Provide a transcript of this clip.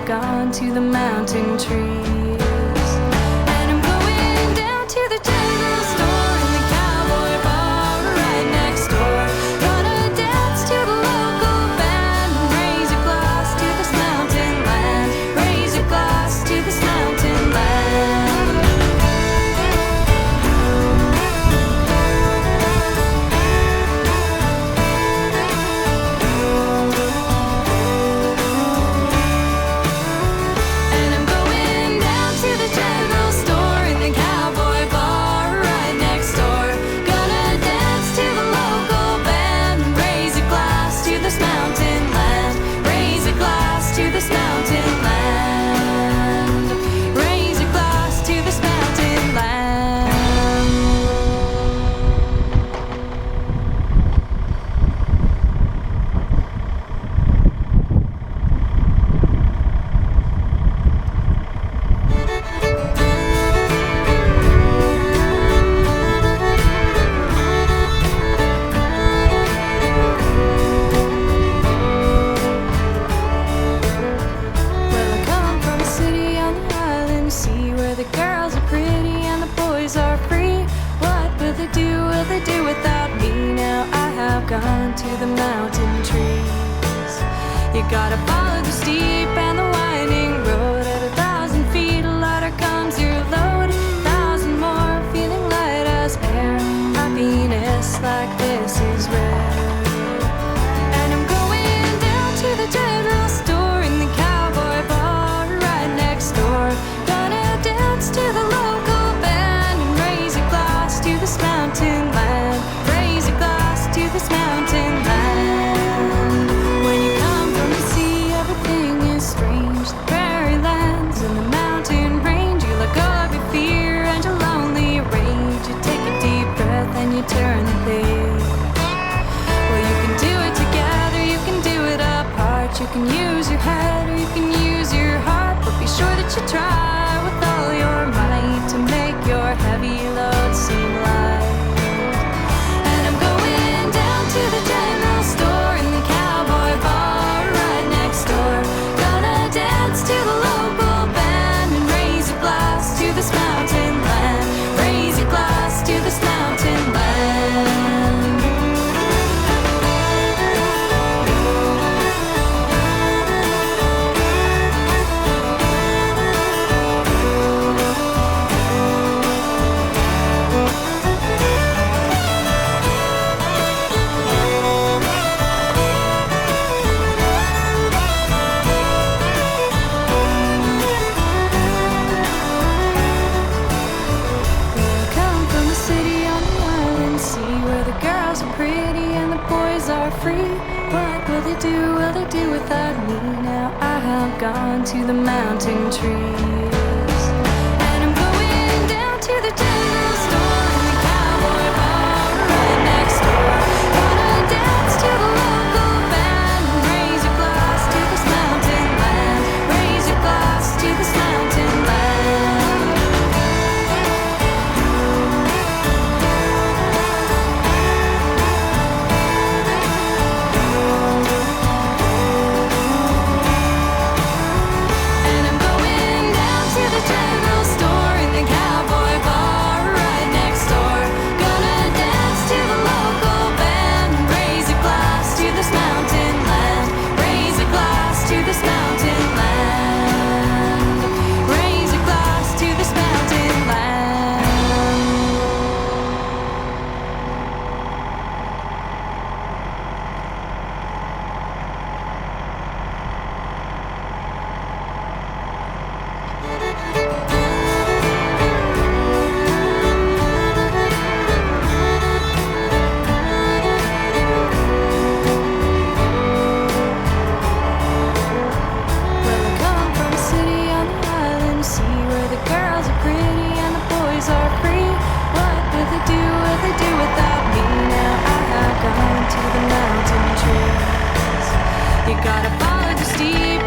gone to the mountain trees. And I'm going down to the general store and the cowboy bar right next door. Gonna dance to the local band and raise a glass to this mountain land. Raise a glass to this mountain land. And I'm going down to the general store and the cowboy bar right next door. Gonna dance to the local band and raise a glass to this mountain land. Raise a glass to this mountain land. Raise a glass to this mountain land. Well, I come from a city on the island, see where the girls are pretty and the boys are free. What will they do? Will they do without me? Now I have gone to the mountain trees. You gotta follow the steep and the winding road. At 1,000 feet, a ladder comes your load. 1,000 more, feeling light as air. Happiness like this is rare. And I'm going down to the general store in the cowboy bar right next door. Gonna dance to the local band and raise a glass to this mountain land. Raise a glass to this mountain land. When you come from the sea, everything is strange. The prairie lands and the mountain range. You let go of your fear and your lonely rage. You take a deep breath and you turn the page. Well, you can do it together, you can do it apart. You can use your head or you can use your heart, but be sure that you try with all your might to make your heavy load seem light. And I'm going down to the general store in the cowboy bar right next door. Gonna dance to the local band and raise a glass to this mountain land. Raise a glass to this mountain land. Well, I come from the city on the island, see where the girls are pretty and the boys are free. What will they do? Will they do without me? Now I have gone to the mountain trees. And I'm going down to the general store in the cowboy bar right next door. Gonna dance to the local band and raise a glass to this mountain land. Raise a glass to this mountain land. And I'm going down to the general store in the cowboy bar right next door. Gonna dance to the local band and raise a glass to this mountain land. Raise a glass to this mountain land. Raise a glass to this mountain land. Well, I come from a city on the island, see where the girls are pretty and the boys are free. What will they do? Will they do without me? Now I have gone to the mountain trees. You gotta follow the steep